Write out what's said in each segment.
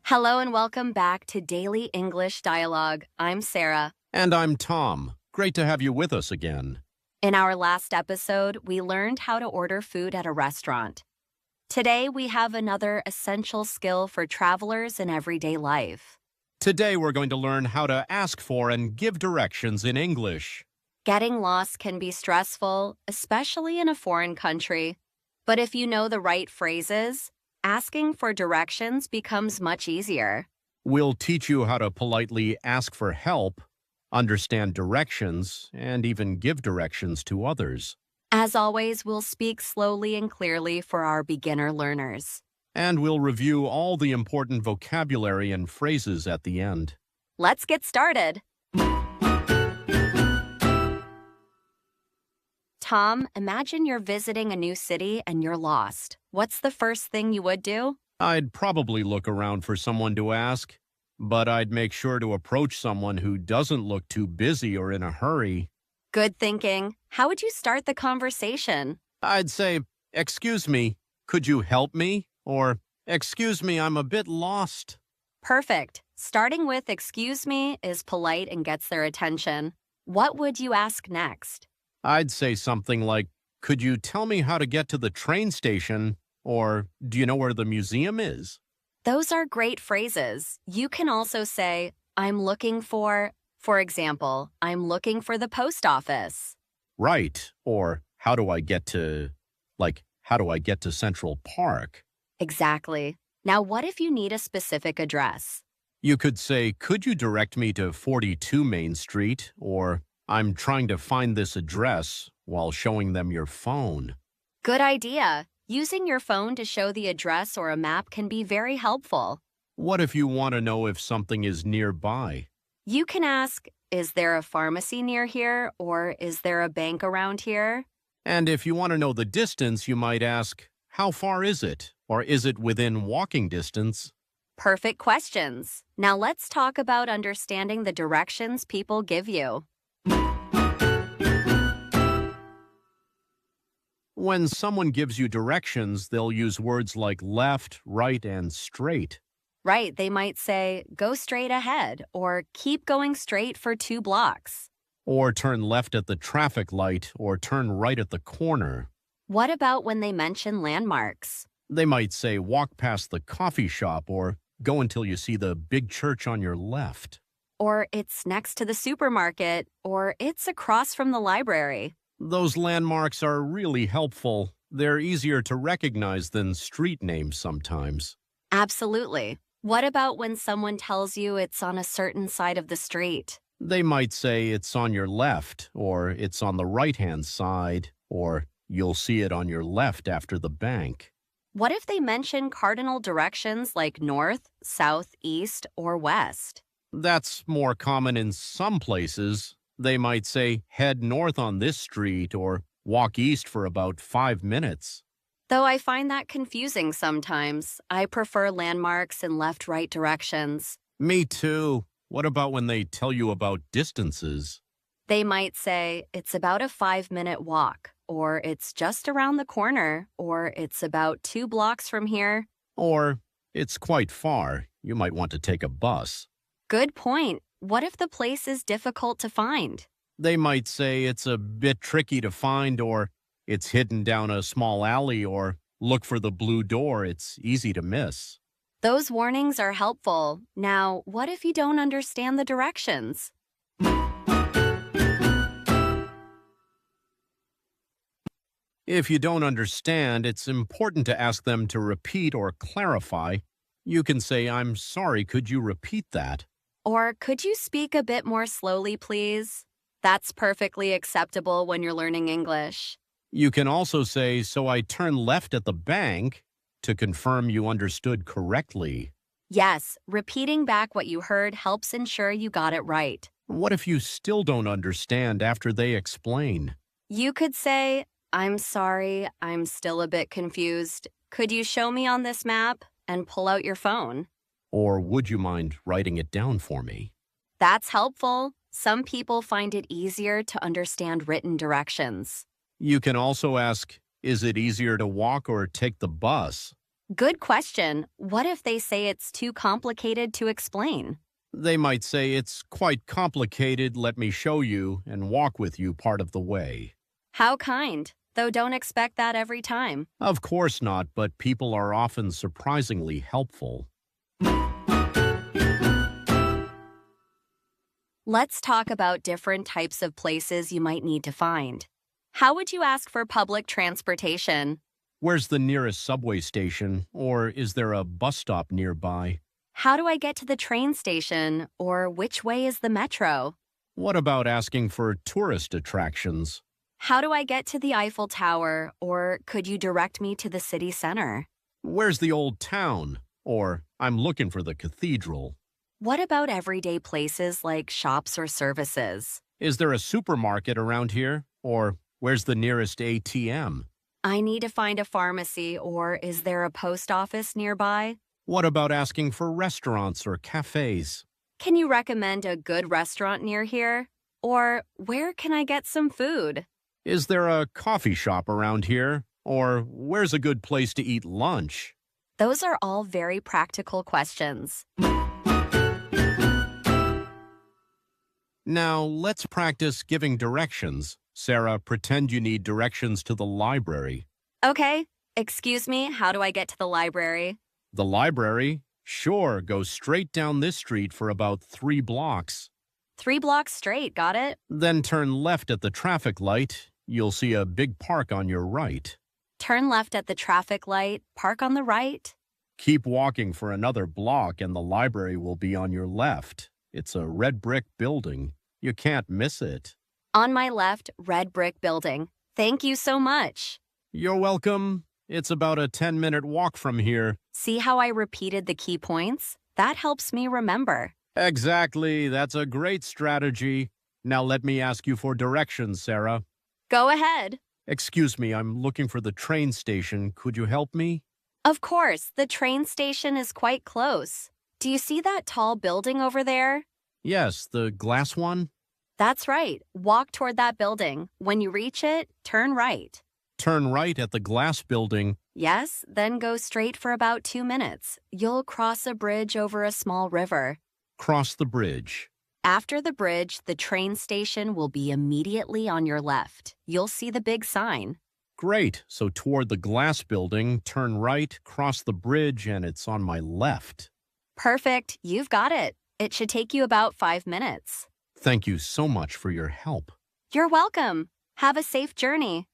Hello and welcome back to Daily English Dialogue. I'm Sarah. And I'm Tom. Great to have you with us again. In our last episode, we learned how to order food at a restaurant. Today, we have another essential skill for travelers in everyday life. Today we're going to learn how to ask for and give directions in English. Getting lost can be stressful, especially in a foreign country. But if you know the right phrases, asking for directions becomes much easier. We'll teach you how to politely ask for help, understand directions, and even give directions to others. As always, we'll speak slowly and clearly for our beginner learners. And we'll review all the important vocabulary and phrases at the end. Let's get started. Tom, imagine you're visiting a new city and you're lost. What's the first thing you would do? I'd probably look around for someone to ask, but I'd make sure to approach someone who doesn't look too busy or in a hurry. Good thinking. How would you start the conversation? I'd say, "Excuse me, could you help me?" Or, "Excuse me, I'm a bit lost." Perfect. Starting with "excuse me" is polite and gets their attention. What would you ask next? I'd say something like, "Could you tell me how to get to the train station?" Or, "Do you know where the museum is?" Those are great phrases. You can also say, I'm looking for example, I'm looking for the post office. Right. Or, how do I get to Central Park? Exactly. Now, what if you need a specific address? You could say, "Could you direct me to 42 Main Street?" Or, "I'm trying to find this address," while showing them your phone. Good idea. Using your phone to show the address or a map can be very helpful. What if you want to know if something is nearby? You can ask, is there a pharmacy near here, or is there a bank around here? And if you want to know the distance, you might ask, "How far is it?" Or, "Is it within walking distance?" Perfect questions. Now let's talk about understanding the directions people give you. When someone gives you directions, they'll use words like left, right, and straight. Right, they might say, go straight ahead, or keep going straight for 2 blocks. Or turn left at the traffic light, or turn right at the corner. What about when they mention landmarks? They might say, "Walk past the coffee shop," or "Go until you see the big church on your left." Or it's next to the supermarket, or it's across from the library. Those landmarks are really helpful. They're easier to recognize than street names sometimes. Absolutely. What about when someone tells you it's on a certain side of the street? They might say it's on your left, or it's on the right-hand side, or you'll see it on your left after the bank. What if they mention cardinal directions like north, south, east, or west? That's more common in some places. They might say, "Head north on this street," or "Walk east for about 5 minutes." Though I find that confusing sometimes. I prefer landmarks and left-right directions. Me too. What about when they tell you about distances? They might say, it's about a 5-minute walk, or it's just around the corner, or it's about 2 blocks from here. Or, "It's quite far. You might want to take a bus." Good point. What if the place is difficult to find? They might say it's a bit tricky to find, or it's hidden down a small alley, or look for the blue door. It's easy to miss. Those warnings are helpful. Now, what if you don't understand the directions? If you don't understand, it's important to ask them to repeat or clarify. You can say, "I'm sorry, could you repeat that?" Or could you speak a bit more slowly, please? That's perfectly acceptable when you're learning English. You can also say, "So I turn left at the bank," to confirm you understood correctly. Yes, repeating back what you heard helps ensure you got it right. What if you still don't understand after they explain? You could say, I'm sorry, I'm still a bit confused. Could you show me on this map? And pull out your phone. Or, "Would you mind writing it down for me?" That's helpful. Some people find it easier to understand written directions. You can also ask, "Is it easier to walk or take the bus?" Good question. What if they say it's too complicated to explain? They might say, it's quite complicated, let me show you, and walk with you part of the way. How kind, though don't expect that every time. Of course not, but people are often surprisingly helpful. Let's talk about different types of places you might need to find. How would you ask for public transportation? Where's the nearest subway station, or is there a bus stop nearby? How do I get to the train station? Or which way is the metro? What about asking for tourist attractions? How do I get to the Eiffel Tower? Or could you direct me to the city center? Where's the old town? Or I'm looking for the cathedral. What about everyday places like shops or services? Is there a supermarket around here? Or where's the nearest ATM? I need to find a pharmacy, or is there a post office nearby? What about asking for restaurants or cafes? Can you recommend a good restaurant near here? Or where can I get some food? Is there a coffee shop around here? Or where's a good place to eat lunch? Those are all very practical questions. Now, let's practice giving directions. Sarah, pretend you need directions to the library. Okay, excuse me, how do I get to the library? The library? Sure, go straight down this street for about 3 blocks. 3 blocks straight, got it? Then turn left at the traffic light. You'll see a big park on your right. Turn left at the traffic light, park on the right. Keep walking for another block and the library will be on your left. It's a red brick building. You can't miss it. On my left, red brick building. Thank you so much. You're welcome. It's about a 10-minute walk from here. See how I repeated the key points? That helps me remember. Exactly. That's a great strategy. Now let me ask you for directions, Sarah. Go ahead. Excuse me, I'm looking for the train station. Could you help me? Of course, the train station is quite close. Do you see that tall building over there? Yes, the glass one. That's right. Walk toward that building. When you reach it, turn right. Turn right at the glass building. Yes, then go straight for about 2 minutes. You'll cross a bridge over a small river. Cross the bridge. After the bridge, the train station will be immediately on your left. You'll see the big sign. Great. So toward the glass building, turn right, cross the bridge, and it's on my left. Perfect. You've got it. It should take you about 5 minutes. Thank you so much for your help. You're welcome. Have a safe journey.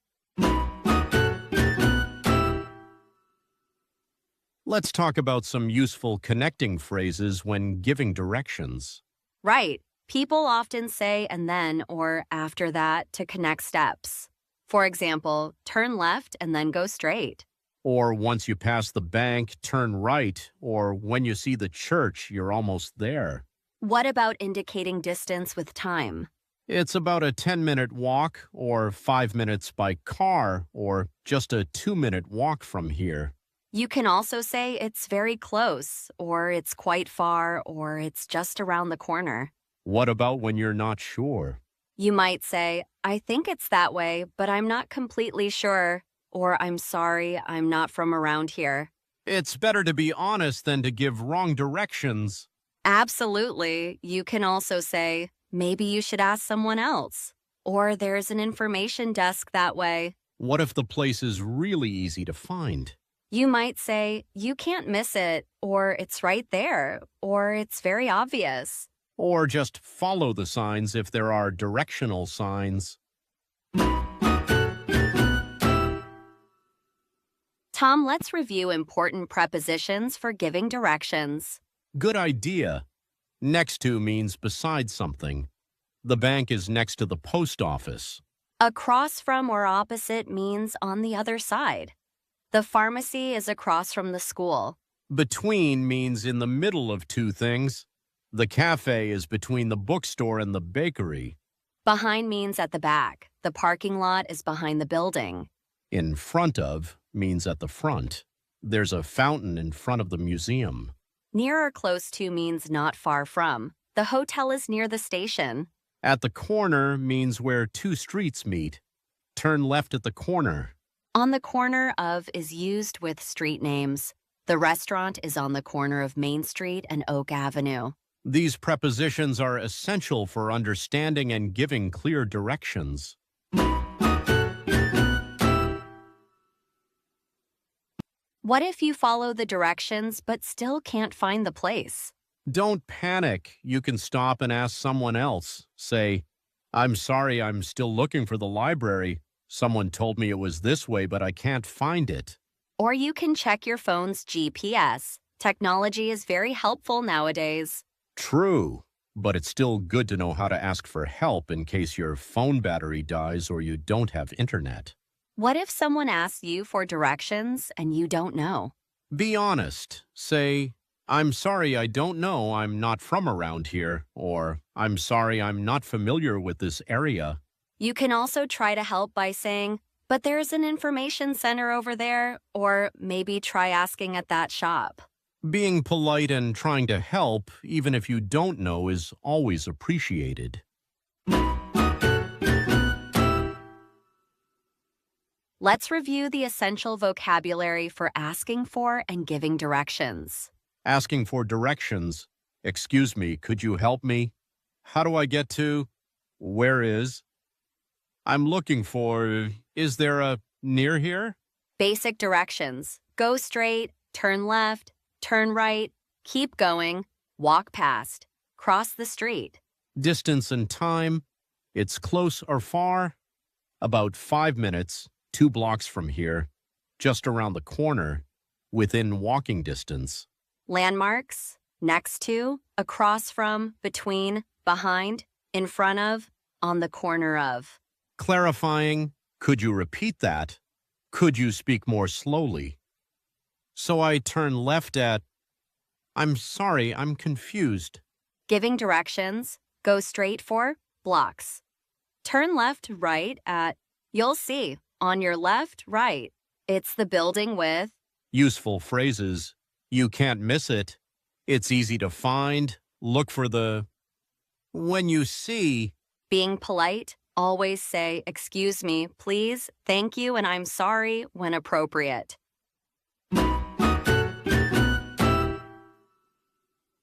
Let's talk about some useful connecting phrases when giving directions. Right. People often say and then or after that to connect steps. For example, turn left and then go straight. Or once you pass the bank, turn right. Or when you see the church, you're almost there. What about indicating distance with time? It's about a 10-minute walk, or 5 minutes by car, or just a 2-minute walk from here. You can also say it's very close, or it's quite far, or it's just around the corner. What about when you're not sure? You might say, I think it's that way, but I'm not completely sure, or I'm sorry, I'm not from around here. It's better to be honest than to give wrong directions. Absolutely. You can also say, maybe you should ask someone else, or there's an information desk that way. What if the place is really easy to find? You might say, you can't miss it, or it's right there, or it's very obvious. Or just follow the signs if there are directional signs. Tom, let's review important prepositions for giving directions. Good idea. Next to means beside something. The bank is next to the post office. Across from or opposite means on the other side. The pharmacy is across from the school. Between means in the middle of two things. The cafe is between the bookstore and the bakery. Behind means at the back. The parking lot is behind the building. In front of means at the front. There's a fountain in front of the museum. Near or close to means not far from. The hotel is near the station. At the corner means where two streets meet. Turn left at the corner. On the corner of is used with street names. The restaurant is on the corner of Main Street and Oak Avenue. These prepositions are essential for understanding and giving clear directions. What if you follow the directions but still can't find the place? Don't panic. You can stop and ask someone else. Say, I'm sorry, I'm still looking for the library. Someone told me it was this way, but I can't find it. Or you can check your phone's GPS. Technology is very helpful nowadays. True, but it's still good to know how to ask for help in case your phone battery dies or you don't have internet. What if someone asks you for directions and you don't know? Be honest. Say, I'm sorry, I don't know, I'm not from around here, or I'm sorry, I'm not familiar with this area. You can also try to help by saying, but there's an information center over there, or maybe try asking at that shop. Being polite and trying to help, even if you don't know, is always appreciated. Let's review the essential vocabulary for asking for and giving directions. Asking for directions. Excuse me, could you help me? How do I get to? Where is? I'm looking for. Is there a near here? Basic directions. Go straight, turn left, turn right, keep going, walk past, cross the street. Distance and time. It's close or far? About 5 minutes, 2 blocks from here, just around the corner, within walking distance. Landmarks. Next to, across from, between, behind, in front of, on the corner of. Clarifying. Could you repeat that? Could you speak more slowly? So I turn left at. I'm sorry, I'm confused. Giving directions. Go straight for, blocks. Turn left, right at, you'll see, on your left, right. It's the building with. Useful phrases. You can't miss it. It's easy to find. Look for the. When you see. Being polite. Always say, excuse me, please, thank you, and I'm sorry when appropriate.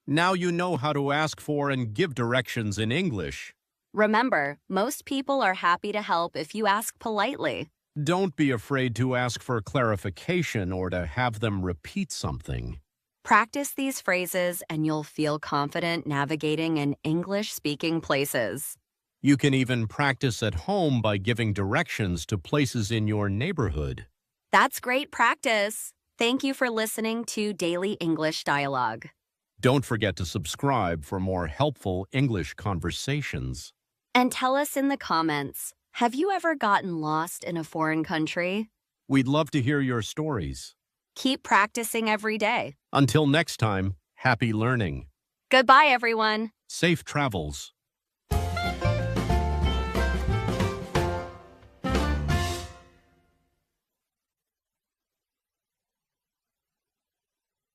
Now you know how to ask for and give directions in English. Remember, most people are happy to help if you ask politely. Don't be afraid to ask for clarification or to have them repeat something. Practice these phrases and you'll feel confident navigating in English-speaking places. You can even practice at home by giving directions to places in your neighborhood. That's great practice. Thank you for listening to Daily English Dialogue. Don't forget to subscribe for more helpful English conversations. And tell us in the comments, have you ever gotten lost in a foreign country? We'd love to hear your stories. Keep practicing every day. Until next time, happy learning. Goodbye, everyone. Safe travels.